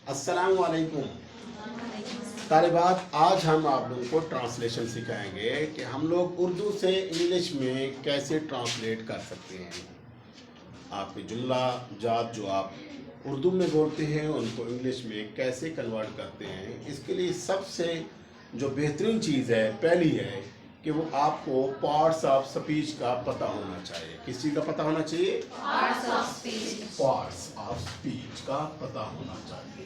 अस्सलाम वालेकुम तालिबात। आज हम आप लोगों को ट्रांसलेशन सिखाएंगे कि हम लोग उर्दू से इंग्लिश में कैसे ट्रांसलेट कर सकते हैं। आपके जुमला जात जो आप उर्दू में बोलते हैं उनको इंग्लिश में कैसे कन्वर्ट करते हैं। इसके लिए सबसे जो बेहतरीन चीज़ है पहली है कि वो आपको पार्ट्स ऑफ स्पीच का पता होना चाहिए। किस चीज़ का पता होना चाहिए? Parts of speech. Parts of speech का पता होना चाहिए।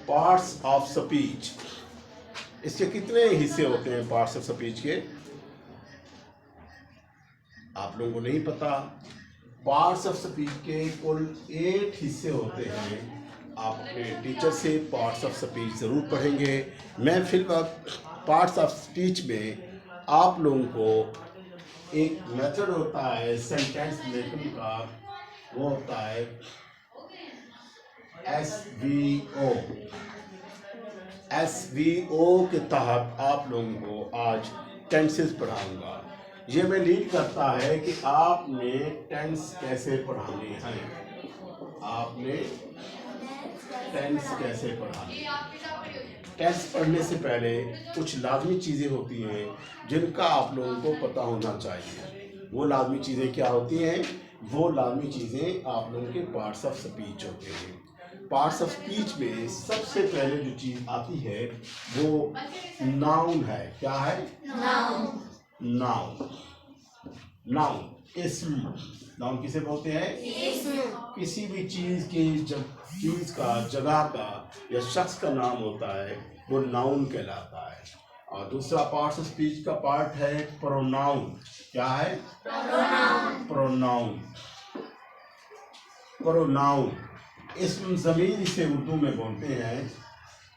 पार्ट्स ऑफ स्पीच, इसके कितने हिस्से होते हैं? पार्ट्स ऑफ स्पीच के आप लोगों को नहीं पता। पार्ट्स ऑफ स्पीच के कुल 8 हिस्से होते हैं। आप अपने टीचर से पार्ट्स ऑफ स्पीच ज़रूर पढ़ेंगे। मैं फिर वक्त पार्ट्स ऑफ स्पीच में आप लोगों को एक मेथड होता है सेंटेंस मेकिंग का, वो होता है SVO। SVO के तहत आप लोगों को आज टेंसेस पढ़ाऊंगा। ये मैं लीड करता है कि आपने टेंस कैसे पढ़ाने हैं। आपने टेंस कैसे पढ़ाने हैं। टेंस पढ़ने से पहले कुछ लाजमी चीज़ें होती हैं जिनका आप लोगों को पता होना चाहिए। वो लाजमी चीज़ें क्या होती हैं? वो लाजमी चीज़ें आप लोगों के पार्ट्स ऑफ स्पीच होते हैं। पार्ट्स ऑफ स्पीच में सबसे पहले जो चीज़ आती है वो नाउन है। क्या है? नाउन। नाउन। नाउन इस्म। नाउन किसे बोलते हैं? इस्म। किसी भी चीज़ की जब चीज़ का, जगह का या शख्स का नाम होता है वो नाउन कहलाता है। और दूसरा पार्ट्स ऑफ स्पीच का पार्ट है प्रोनाउन। क्या है? प्रोनाउन। प्रोनाउन। प्रोनाउन इस्म ज़मीर इसे उर्दू में बोलते हैं।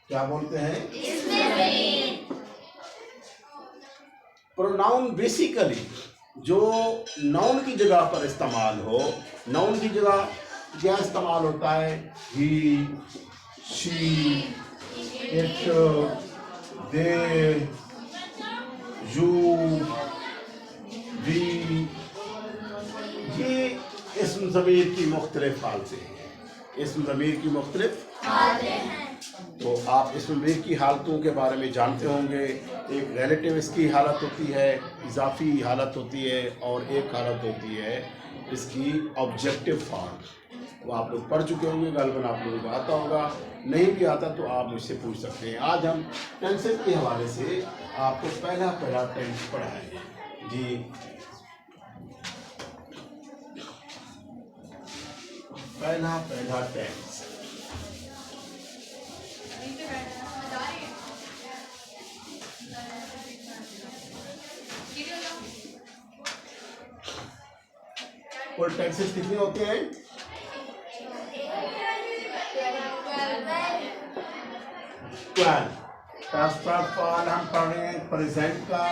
क्या बोलते हैं? इसमें प्रोनाउन बेसिकली जो नाउन की जगह पर इस्तेमाल हो। नाउन की जगह क्या इस्तेमाल होता है? He, she, it, they, you, we. ये इस्म ज़मीर की मुख्तलिफ हालतें हैं। इस्म ज़मीर की मुख्तलिफ तो आप इस्म ज़मीर की हालतों के बारे में जानते होंगे। एक रिलेटिव इसकी हालत होती है, इजाफी हालत होती है, और एक हालत होती है इसकी ऑब्जेक्टिव फॉर्म। वो आप लोग पढ़ चुके होंगे, गालिबन आप लोगों को आता होगा। नहीं भी आता तो आप मुझसे पूछ सकते हैं। आज हम टेंसेस के हवाले से आपको पहला टेंस पढ़ाएंगे जी। पहला टेंस कुल टेंसेस कितने होते हैं? 12। फर्स्ट ऑफ ऑल हम पढ़ रहे हैं प्रेजेंट का।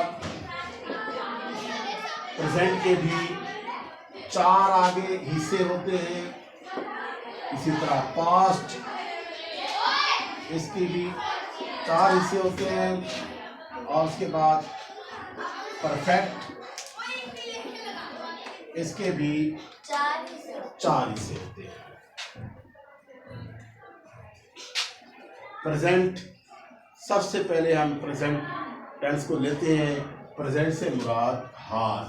प्रेजेंट के भी 4 आगे हिस्से होते हैं। इसी तरह पास्ट, इसके भी 4 हिस्से होते हैं। और उसके बाद परफेक्ट, इसके भी 4 हिस्से होते हैं। प्रेजेंट, सबसे पहले हम प्रेजेंट टेंस को लेते हैं। प्रेजेंट से मुराद हाल।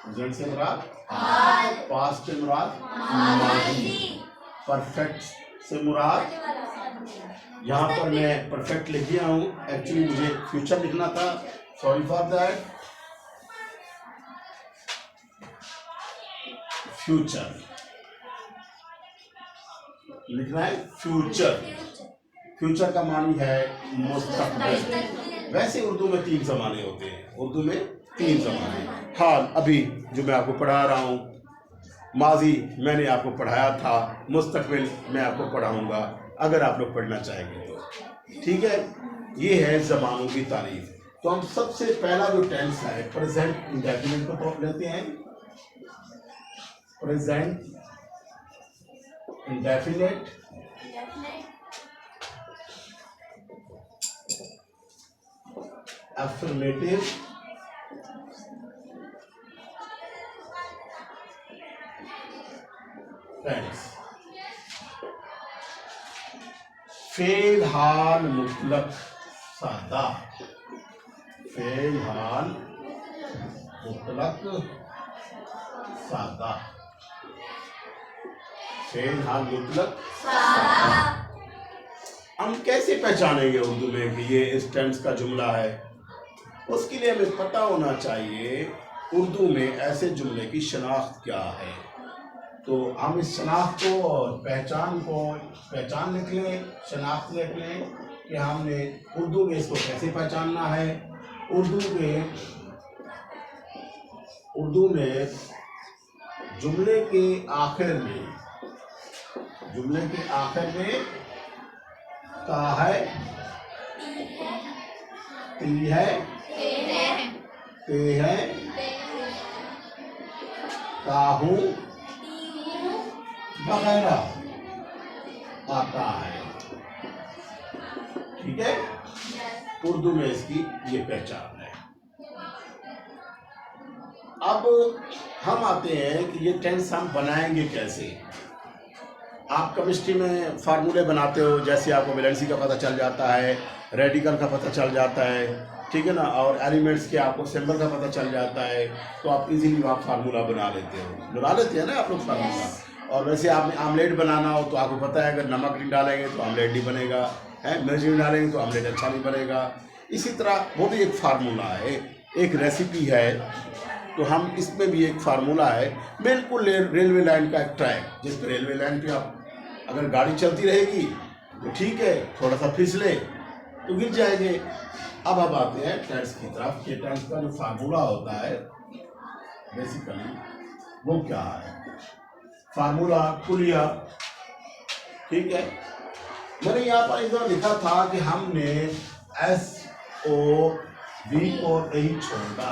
प्रेजेंट से मुराद हाल। पास्ट से मुराद माजी। परफेक्ट से मुराद, यहाँ पर मैं परफेक्ट लिख दिया हूँ, एक्चुअली मुझे फ्यूचर लिखना था, सॉरी फॉर दैट। फ्यूचर लिखना है, फ्यूचर। फ्यूचर का मानी है मुस्तकबिल। वैसे उर्दू में 3 ज़माने होते हैं। उर्दू में 3 ज़माने। हाल अभी जो मैं आपको पढ़ा रहा हूँ, माजी मैंने आपको पढ़ाया था, मुस्तकबिल मैं आपको पढ़ाऊँगा अगर आप लोग पढ़ना चाहेंगे तो। ठीक है, ये है ज़मानों की तारीफ। तो हम सबसे पहला जो टेंस है प्रेजेंट इंडेफिनिट को लेते हैं। Present indefinite affirmative tense. फेल हाल मुतलक सादा, फेल हाल मुतलक सादा, फेल हाल मुतलक सादा। हम कैसे पहचानेंगे उर्दू में कि ये इस टेंस का जुमला है? उसके लिए हमें पता होना चाहिए उर्दू में ऐसे जुमले की शनाख्त क्या है। तो हम इस शनाख्त को और पहचान लिख लें, शनाख्त लिख लें कि हमने उर्दू में इसको कैसे पहचानना है। उर्दू में जुमले के आखिर में ता है, ती है, ते है, ताहू वगैरह आता है। ठीक है, उर्दू में इसकी ये पहचान है। अब हम आते हैं कि ये टेंस हम बनाएंगे कैसे। आप केमिस्ट्री में फार्मूले बनाते हो, जैसे आपको वैलेंसी का पता चल जाता है, रेडिकल का पता चल जाता है, ठीक है ना, और एलिमेंट्स के आपको सिंबल का पता चल जाता है, तो आप इजीली आप फार्मूला बना लेते हैं ना आप लोग फार्मूला। और वैसे आपने आमलेट बनाना हो तो आपको पता है अगर नमक नहीं डालेंगे तो आमलेट नहीं बनेगा, है, मिर्च नहीं डालेंगे तो आमलेट अच्छा नहीं बनेगा। इसी तरह वो भी एक फार्मूला है, एक रेसिपी है। तो हम इसमें भी एक फार्मूला है, बिल्कुल रेलवे लाइन का एक ट्रैक, जिस पर रेलवे लाइन पे आप अगर गाड़ी चलती रहेगी तो ठीक है, थोड़ा सा फिसले तो गिर जाएंगे। अब हम आते हैं टेंस की तरफ। ये टेंस का जो फार्मूला होता है बेसिकली वो क्या है, फार्मूला कुलिया। ठीक है, मैंने यहाँ पर इधर लिखा था कि हमने SOV को नहीं छोड़ना,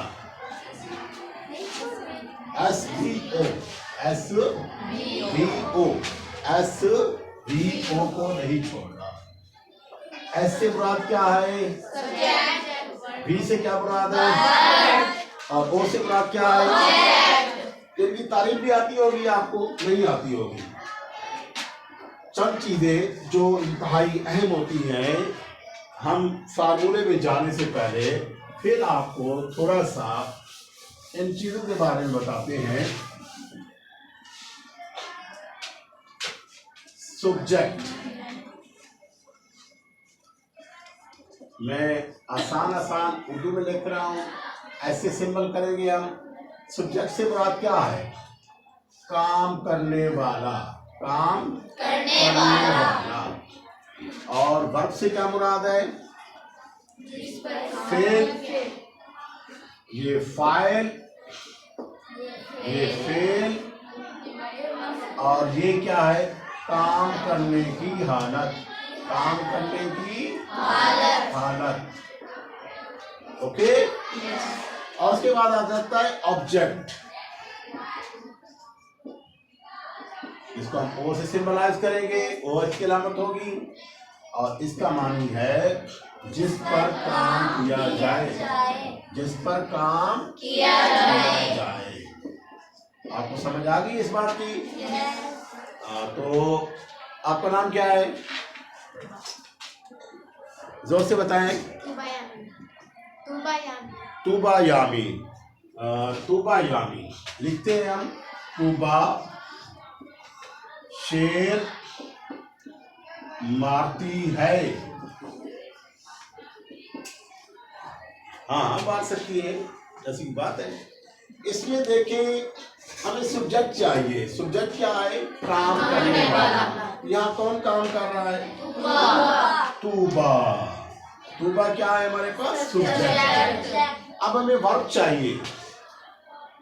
SVO को नहीं छोड़ना। S से मुराद क्या है, V से क्या मुराद है, और O से मुराद क्या है। इनकी तारीफ भी आती होगी आपको, नहीं आती होगी। चंद चीजें जो इंतहाई अहम होती हैं, हम फार्मूले में जाने से पहले फिर आपको थोड़ा सा इन चीजों के बारे में बताते हैं। सब्जेक्ट, मैं आसान उर्दू में लिख रहा हूं, ऐसे सिंबल करेंगे हम। सब्जेक्ट से मुराद क्या है, काम करने वाला, काम करने वाला। और वर्ब से क्या मुराद है, फेल, ये फाइल, ये फेल, और ये क्या है, काम करने की हालत, काम करने की हालत। ओके, और उसके बाद आ जाता है ऑब्जेक्ट। इसको हम ओ से सिंबलाइज करेंगे, ओ की अलामत होगी, और इसका मानी है जिस पर काम किया जाए, जिस पर काम किया जाए। आपको समझ आ गई इस बात की? तो आपका नाम क्या है, जोर से बताएं। तूबा यामी। तूबा यामी लिखते हैं हम। तूबा शेर मारती है, हाँ मार सकती है, ऐसी बात है। इसमें देखें हमें सब्जेक्ट चाहिए। सब्जेक्ट क्या है, काम करने वाला। यहाँ कौन काम कर रहा है, तूबा। तूबा क्या है हमारे पास, सब्जेक्ट। अब हमें वर्ब चाहिए,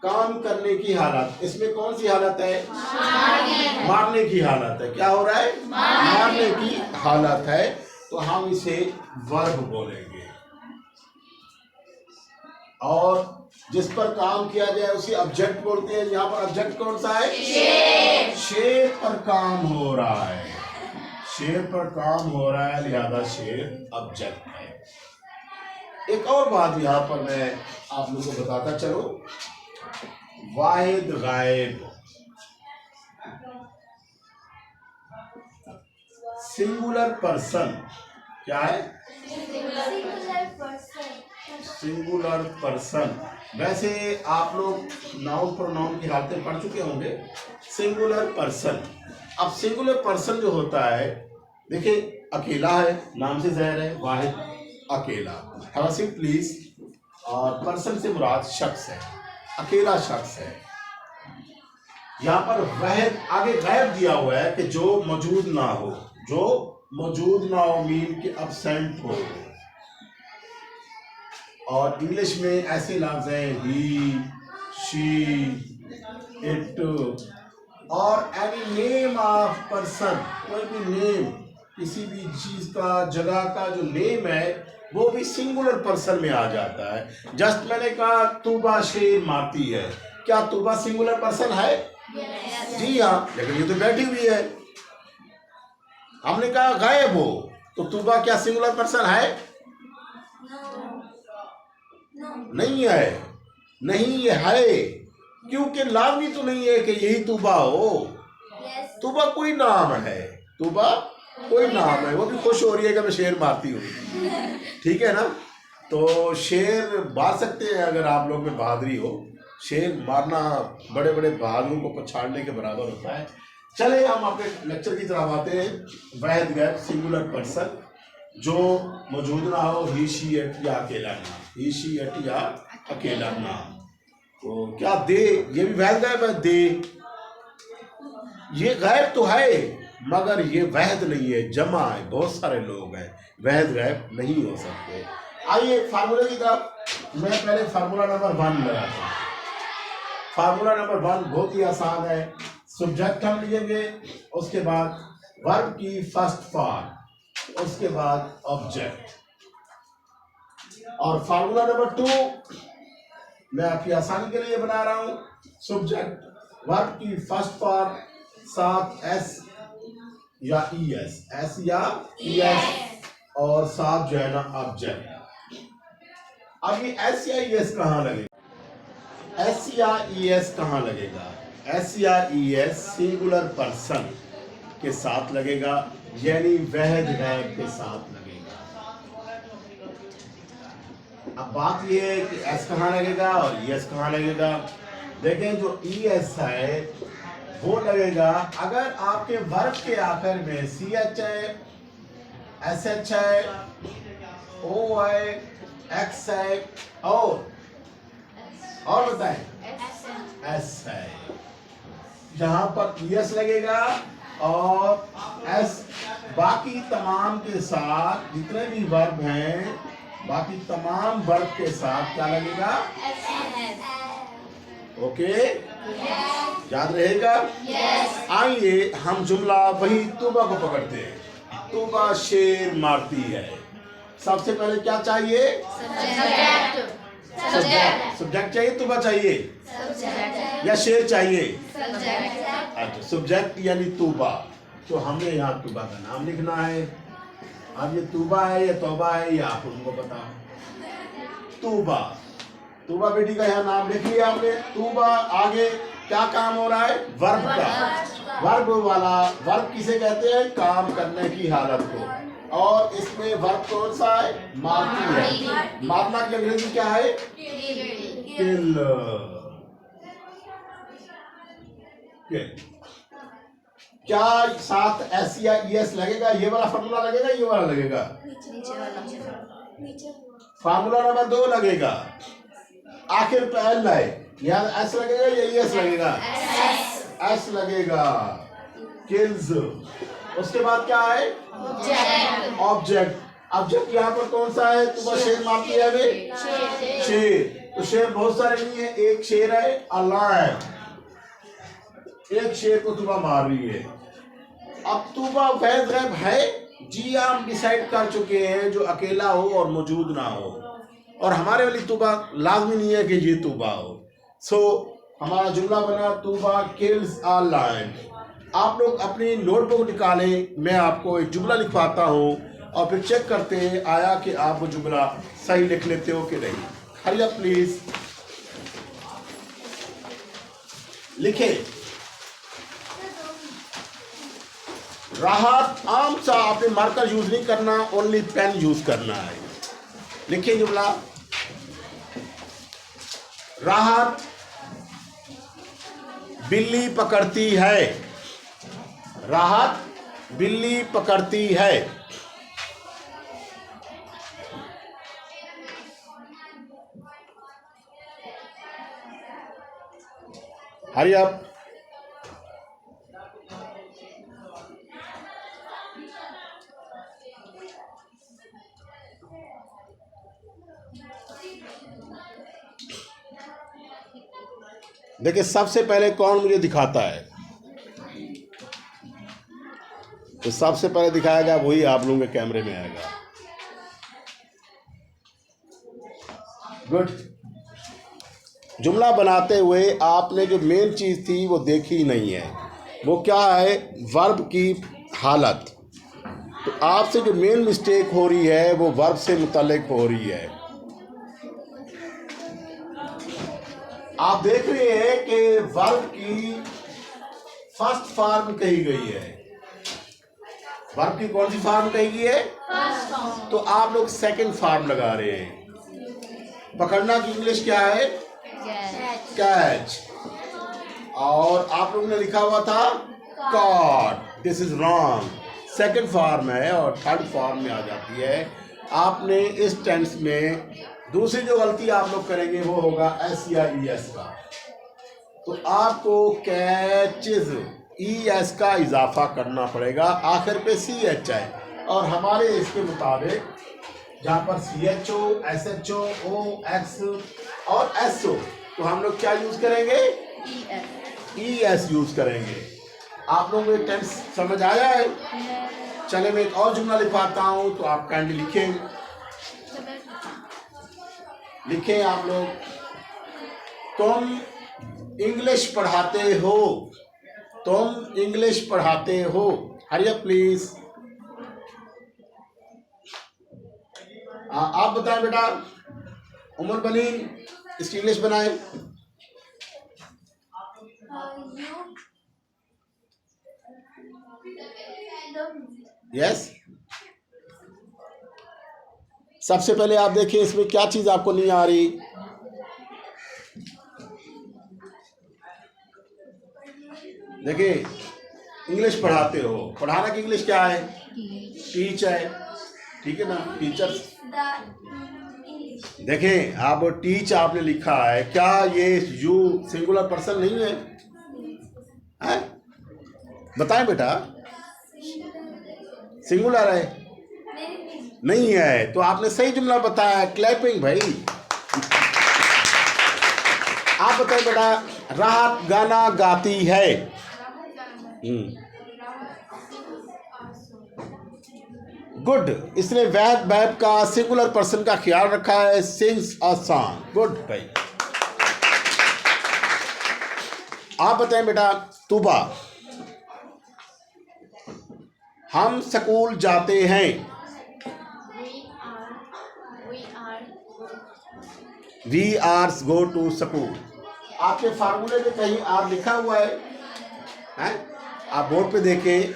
काम करने की हालत। इसमें कौन सी हालत है, मारने की हालत है। क्या हो रहा है, मारने की हालत है, तो हम इसे वर्ब बोलेंगे। और जिस पर काम किया जाए उसे ऑब्जेक्ट बोलते हैं। यहाँ पर ऑब्जेक्ट कौन सा है, शेर। शेर पर काम हो रहा है, शेर पर काम हो रहा है, लिहाजा शेर ऑब्जेक्ट है। एक और बात यहाँ पर मैं आप लोगों को बताता चलो, वाहिद गायब। सिंगुलर पर्सन क्या है? Singular person. Singular person. वैसे आप लोग नाउन प्रोनाउन की हालतें पढ़ चुके होंगे। सिंगुलर पर्सन, अब सिंगुलर पर्सन जो होता है, देखिए अकेला है, नाम से ज़ाहिर है, वाहिद, अकेला। Have a seat please. और पर्सन से मुराद शख्स है, अकेला शख्स है। यहाँ पर वह आगे गैब दिया हुआ है कि जो मौजूद ना हो, जो मौजूद ना हो मीन कि absent हो। और इंग्लिश में ऐसे लफ्ज हैं ही, शी, इट और एनी नेम ऑफ पर्सन, कोई भी नेम, किसी भी चीज का, जगह का जो नेम है वो भी सिंगुलर पर्सन में आ जाता है। जस्ट मैंने कहा तूबा शेर मारती है, क्या तूबा सिंगुलर पर्सन है? जी हाँ, लेकिन ये तो बैठी हुई है। हमने कहा गायब हो, तो तूबा क्या सिंगुलर पर्सन है? नहीं है, नहीं ये है, क्योंकि लाजमी तो नहीं है कि यही तूबा हो। तूबा कोई नाम है, तूबा कोई नाम है। वो भी खुश हो रही है कि मैं शेर मारती हूँ, ठीक है ना? तो शेर मार सकते हैं अगर आप लोग में बहादुरी हो। शेर मारना बड़े बड़े बहादुरों को पछाड़ने के बराबर होता है। चले हम अपने लेक्चर की तरफ आते हैं। वाहिद गैब सिंगुलर पर्सन जो मौजूद ना हो, ही, शी, इट या अकेला नाम, ही, शी, इट या अकेला नाम। तो क्या दे, ये भी वाहिद गैब है। दे ये गैब तो है मगर ये वहद नहीं है, जमा है, बहुत सारे लोग हैं, वहद गैब नहीं हो सकते। आइए फार्मूले की तरफ। मैं पहले फार्मूला नंबर 1 लगाता हूँ। फार्मूला नंबर 1 बहुत ही आसान है। सब्जेक्ट हम लिखेंगे, उसके बाद वर्ब की फर्स्ट फॉर्म, उसके बाद ऑब्जेक्ट। और फार्मूला नंबर 2 मैं आपकी आसानी के लिए बना रहा हूं। सब्जेक्ट वर्ब की फर्स्ट फॉर्म, साथ एस या ई एस, एस या ई एस, और साथ जो है ना ऑब्जेक्ट। अब ये एस या ई एस कहाँ लगेगा? एस या ई एस कहाँ लगेगा? एस या ई एस सिंगुलर पर्सन के साथ लगेगा, यानी वहद गैब के साथ लगेगा। अब बात यह है कि एस कहाँ लगेगा और ई एस कहाँ लगेगा। देखें जो ई एस है वो लगेगा अगर आपके वर्ब के आखिर में सी एच है, एस एच है, ओ है, एक्स है और बताएं एस है। यहाँ पर ई एस लगेगा और एस बाकी तमाम के साथ, जितने भी वर्ब हैं बाकी तमाम वर्ब के साथ क्या लगेगा? ओके, याद रहेगा? आइए हम जुमला वही तूबा को पकड़ते हैं। तूबा शेर मारती है। सबसे पहले क्या चाहिए? सब्जेक्ट चाहिए, तूबा चाहिए या शेर चाहिए? अच्छा, सब्जेक्ट यानी तूबा। तो हमने यहाँ तूबा का नाम लिखना है। अब ये तूबा है या तौबा है या आप उनको बताओ। तूबा, तूबा बेटी का यहाँ नाम लिख लिया हमने। तूबा आगे क्या काम हो रहा है? वर्ब का। वर्ब वाला, वर्ब किसे कहते हैं? काम करने की हालत को। और इसमें वर्ब कौन सा है? मारती है। मारना की अंग्रेजी क्या है? किल। क्या साथ एस या ई एस लगेगा? ये वाला फार्मूला लगेगा, ये वाला लगेगा? फार्मूला नंबर 2 लगेगा। आखिर पे एल है, या एस लगेगा या ई एस लगेगा? एस लगेगा। किल्स। उसके बाद क्या है? ऑब्जेक्ट। ऑब्जेक्ट यहाँ पर कौन सा है? तो बस शेर मारती है अभी। शेर। तो शेर बहुत सारे नहीं है, एक शेर है अलाइव। एक शेर को तुबा मार रही है। अब तुबा वहद गैब है जी, हम डिसाइड कर चुके हैं, जो अकेला हो और मौजूद ना हो। और हमारे वाली तुबा लाजमी नहीं है कि ये तुबा हो। सो हमारा जुमला बना तुबा किल्स अ लायन। आप लोग अपनी नोटबुक निकालें, मैं आपको एक जुमला लिखवाता हूँ और फिर चेक करते हैं आया कि आप वो जुमला सही लिख लेते हो कि नहीं। हरी अप प्लीज, लिखे। राहत आम सा, आपने मार्कर यूज नहीं करना, ओनली पेन यूज करना है। लिखिए जुमला, राहत बिल्ली पकड़ती है। राहत बिल्ली पकड़ती है। Hurry up. देखिए सबसे पहले कौन मुझे दिखाता है, तो सबसे पहले दिखाएगा वही आप लोगों के कैमरे में आएगा। गुड। जुमला बनाते हुए आपने जो मेन चीज थी वो देखी ही नहीं है, वो क्या है, वर्ब की हालत। तो आपसे जो मेन मिस्टेक हो रही है वो वर्ब से मुतल्लिक हो रही है। आप देख रहे हैं कि वर्ब की फर्स्ट फॉर्म कही गई है। वर्ब की कौन सी फॉर्म कही गई है? तो आप लोग सेकंड फॉर्म लगा रहे हैं। पकड़ना की इंग्लिश क्या है? कैच। और आप लोगों ने लिखा हुआ था cot. This is wrong. Second form है और थर्ड फॉर्म में आ जाती है। आपने इस टेंस में दूसरी जो गलती आप लोग करेंगे वो होगा एस या ई एस का। तो आपको कैचेज ई एस का इजाफा करना पड़ेगा, आखिर पे सी एच है। और हमारे इसके मुताबिक जहाँ पर C H O, S H O, X और एस ओ, तो हम लोग क्या यूज करेंगे? ई एस यूज करेंगे। आप लोगों को ये टेंस समझ आया है? चले मैं एक और जुमला लिखवाता हूँ, तो आप काइंडली लिखें। लिखें आप लोग, तुम इंग्लिश पढ़ाते हो। तुम इंग्लिश पढ़ाते हो। Hurry up please. आप बताएं बेटा, उमर बनी इसकी इंग्लिश बनाए। यस। सबसे पहले आप देखिए इसमें क्या चीज आपको नहीं आ रही। देखिए इंग्लिश पढ़ाते हो, पढ़ाना की इंग्लिश क्या है? टीच है, ठीक है ना, टीचर्स। देखें आप टीच आपने लिखा है, क्या ये यू सिंगुलर पर्सन नहीं है? हैं? बताएं बेटा, सिंगुलर है? नहीं है। तो आपने सही जुमला बताया, क्लैपिंग भाई। आप बताएं बेटा, राहत गाना गाती है। गुड। इसने वैब का सिंगुलर पर्सन का ख्याल रखा है, सिंग्स अ सॉन्ग। गुड भाई। आप बताएं बेटा, तुबा, हम स्कूल जाते हैं। We are go to school. आपके फार्मूले में कहीं आर लिखा हुआ है? हैं? आप बोर्ड पे देखें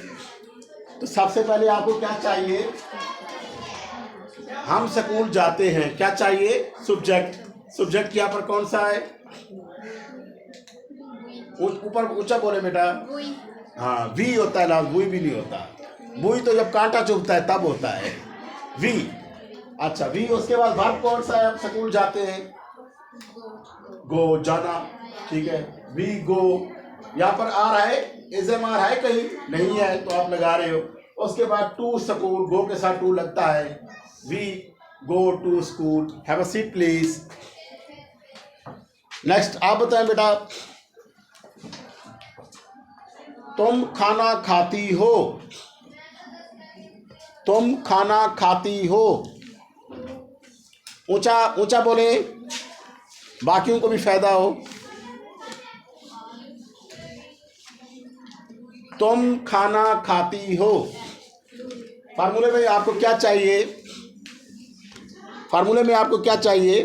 तो सबसे पहले आपको क्या चाहिए? हम स्कूल जाते हैं, क्या चाहिए? सब्जेक्ट। सब्जेक्ट यहाँ पर कौन सा है? ऊपर ऊंचा बोले बेटा। हाँ, वी होता है ना, बुई भी नहीं होता। बुई तो जब कांटा चुभता है तब होता है वी। अच्छा वी। उसके बाद वर्ब कौन सा है? आप स्कूल जाते हैं, गो, जाना, ठीक है। We go. यहाँ पर आ रहा है, इज़म आ रहा है कहीं? नहीं है, तो आप लगा रहे हो। उसके बाद टू स्कूल, गो के साथ टू लगता है। We go to school. Have a seat please. Next आप बताएं बेटा, तुम खाना खाती हो। तुम खाना खाती हो। ऊंचा ऊंचा बोले, बाकियों को भी फायदा हो। तुम खाना खाती हो। फार्मूले में आपको क्या चाहिए? फार्मूले में आपको क्या चाहिए?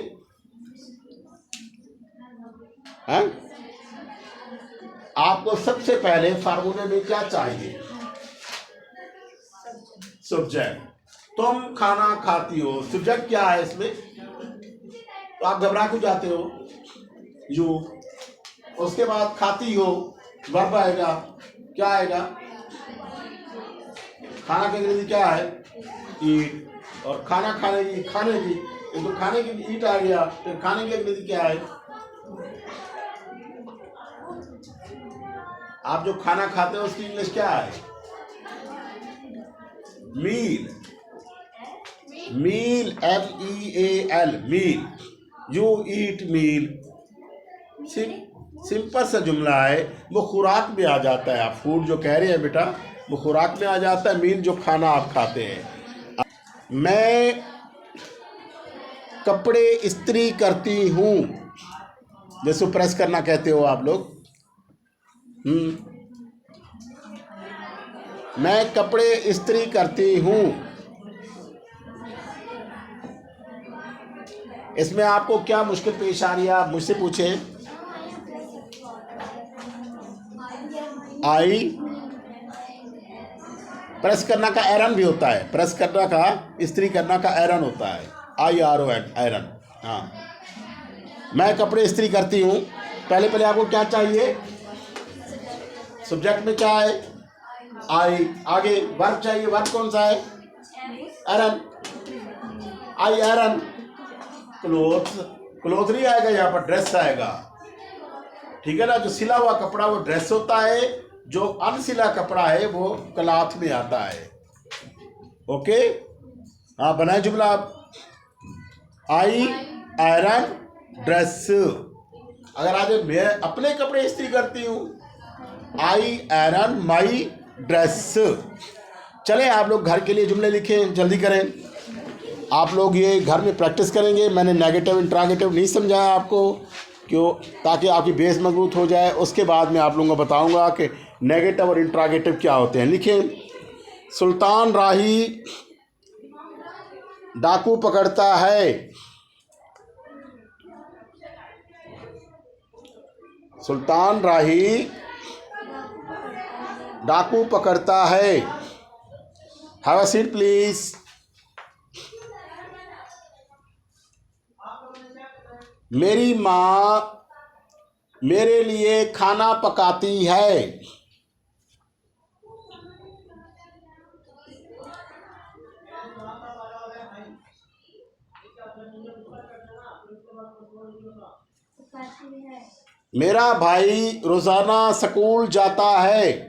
हैं? आपको सबसे पहले फार्मूले में क्या चाहिए? सब्जेक्ट, तुम खाना खाती हो, सब्जेक्ट क्या है इसमें, तो आप घबरा क्यों जाते हो, यू। उसके बाद खाती हो, वर्ब आएगा, क्या आएगा, खाना की अंग्रेजी क्या है, ईट, और खाना खाने की, ये तो खाने की ईट आ गया, तो खाने की अंग्रेजी क्या है, आप जो खाना खाते हो उसकी इंग्लिश क्या है, meal, meal, MEAL, meal, you eat meal. Simple सा जुमला है, वो खुराक में आ जाता है, आप फूड जो कह रहे हैं बेटा वो खुराक में आ जाता है, मील जो खाना आप खाते हैं। मैं कपड़े इस्त्री करती हूँ, जैसे प्रेस करना कहते हो आप लोग, मैं कपड़े इस्त्री करती हूँ। इसमें आपको क्या मुश्किल पेश आ रही है, आप मुझसे पूछें। आई, प्रेस करना का एरन भी होता है, प्रेस करना का, इस्त्री करना का एरन होता है, IRON, एरन। हाँ, मैं कपड़े इस्त्री करती हूँ, पहले आपको क्या चाहिए, सब्जेक्ट में क्या है, आई, आगे वर्ब चाहिए, वर्ब कौन सा है, एरन, आई एरन, क्लोथ, क्लोथ नहीं आएगा यहाँ पर, ड्रेस आएगा, ठीक है ना। जो सिला हुआ कपड़ा वो ड्रेस होता है, जो अनसिला कपड़ा है वो क्लॉथ में आता है। ओके, हाँ बनाए जुमला आप, आई आयरन ड्रेस। अगर आज मैं अपने कपड़े इस्त्री करती हूँ, आई आयरन माई ड्रेस। चले आप लोग घर के लिए जुमले लिखें, जल्दी करें, आप लोग ये घर में प्रैक्टिस करेंगे। मैंने नेगेटिव इंट्रागेटिव नहीं समझाया आपको, क्यों, ताकि आपकी बेस मजबूत हो जाए। उसके बाद मैं आप लोगों को बताऊंगा कि नेगेटिव और इंट्रागेटिव क्या होते हैं। लिखें, सुल्तान राही डाकू पकड़ता है, सुल्तान राही डाकू पकड़ता है। Have a seat please. मेरी माँ मेरे लिए खाना पकाती है, मेरा भाई रोजाना स्कूल जाता है,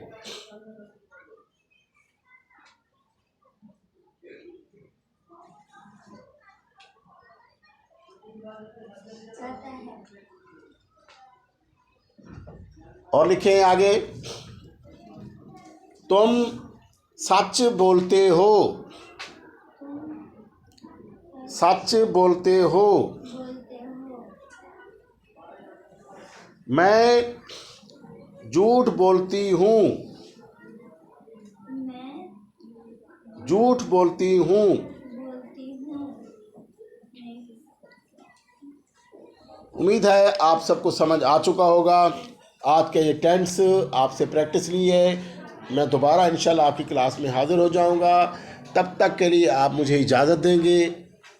और लिखें आगे, तुम सच बोलते हो, सच बोलते हो। मैं झूठ बोलती हूँ, झूठ बोलती हूँ। उम्मीद है आप सबको समझ आ चुका होगा। आज के ये टेंस आपसे प्रैक्टिस ली है। मैं दोबारा इंशाल्लाह आपकी क्लास में हाज़िर हो जाऊंगा। तब तक के लिए आप मुझे इजाज़त देंगे।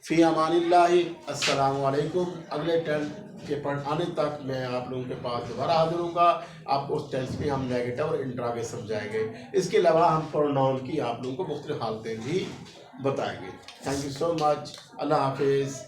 फ़ी अमानिल्लाहि, अस्सलामु अलैकुम। अगले टेंस के पढ़ाने तक मैं आप लोगों के पास दोबारा हाजिर होऊंगा। आपको उस टेंस में हम नेगेटिव और इंट्रागेटिव समझाएंगे। इसके अलावा हम प्रोनाउन की आप लोगों को मुख्तलिफ हालतें भी बताएंगे। Thank you so much. Allah हाफिज़।